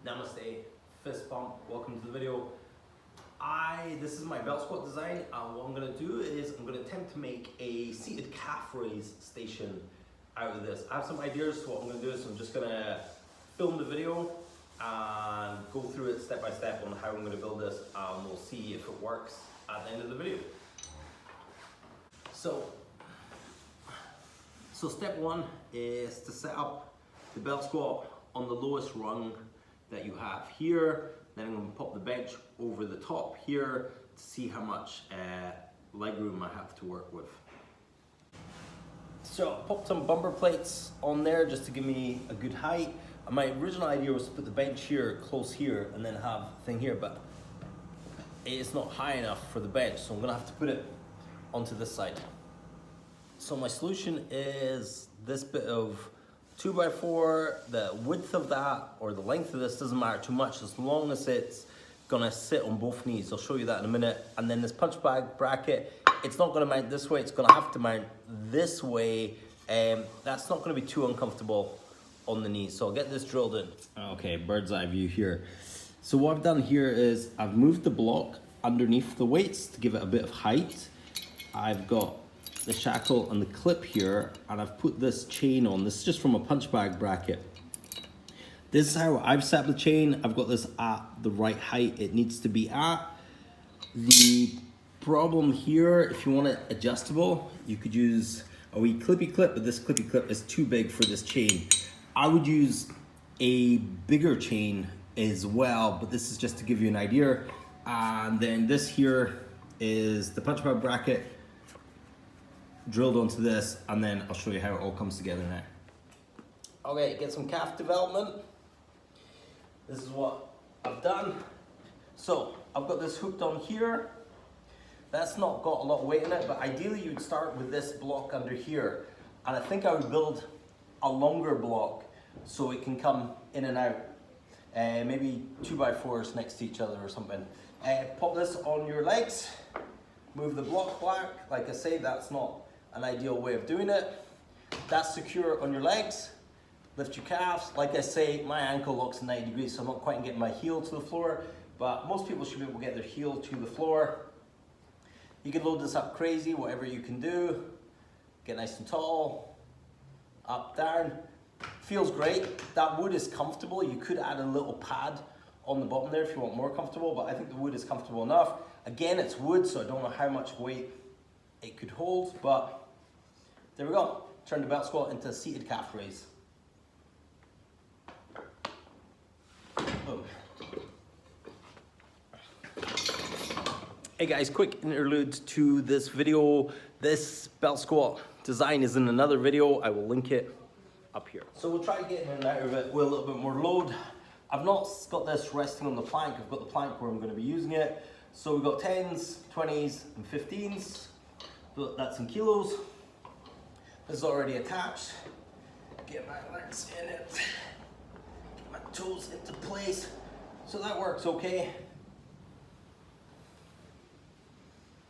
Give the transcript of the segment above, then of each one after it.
Namaste, fist bump, welcome to the video. This is my belt squat design, and what I'm going to do is I'm going to attempt to make a seated calf raise station out of this. I have some ideas, so what I'm going to do is I'm just going to film the video and go through it step by step on how I'm going to build this, and we'll see if it works at the end of the video. So step one is to set up the belt squat on the lowest rung that you have here. Then I'm going to pop the bench over the top here to see how much leg room I have to work with. So I popped some bumper plates on there just to give me a good height. And my original idea was to put the bench here, close here, and then have the thing here, but it's not high enough for the bench, so I'm going to have to put it onto this side. So my solution is this bit of 2x4, the width of that or the length of this doesn't matter too much as long as it's gonna sit on both knees. I'll show you that in a minute. And then this punch bag bracket, it's not gonna mount this way, it's gonna have to mount this way. That's not gonna be too uncomfortable on the knees. So I'll get this drilled in. Okay, bird's eye view here. So what I've done here is I've moved the block underneath the weights to give it a bit of height. I've got the shackle and the clip here, and I've put this chain on. This is just from a punch bag bracket. This is how I've set up the chain. I've got this at the right height it needs to be at. The problem here, if you want it adjustable, you could use a wee clippy clip, but this clippy clip is too big for this chain. I would use a bigger chain as well, but this is just to give you an idea. And then this here is the punch bag bracket drilled onto this, and then I'll show you how it all comes together now. Okay, get some calf development. This is what I've done. So I've got this hooked on here. That's not got a lot of weight in it, but ideally you'd start with this block under here. And I think I would build a longer block so it can come in and out. Maybe 2x4s next to each other or something. Pop this on your legs, move the block back. Like I say, that's not an ideal way of doing it. That's secure on your legs. Lift your calves. Like I say, my ankle locks at 90 degrees, so I'm not quite getting my heel to the floor, but most people should be able to get their heel to the floor. You can load this up crazy, whatever you can do. Get nice and tall, up, down. Feels great. That wood is comfortable. You could add a little pad on the bottom there if you want more comfortable, but I think the wood is comfortable enough. Again, it's wood, so I don't know how much weight it could hold, but there we go. Turn the belt squat into a seated calf raise. Boom. Hey guys, quick interlude to this video. This belt squat design is in another video. I will link it up here. So we'll try getting in and out of it with a little bit more load. I've not got this resting on the plank. I've got the plank where I'm going to be using it. So we've got 10s, 20s, and 15s. That's in kilos. This is already attached. Get my legs in it. Get my toes into place. So that works okay.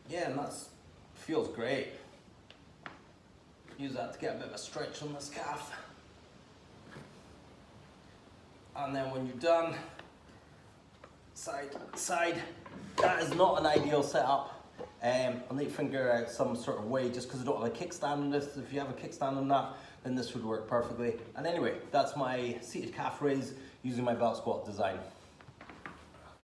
Yeah, and that feels great. Use that to get a bit of a stretch on this calf. And then when you're done, side to side. That is not an ideal setup. I'll need to figure out some sort of way, just because I don't have a kickstand on this. If you have a kickstand on that, then this would work perfectly. And anyway, that's my seated calf raise using my belt squat design.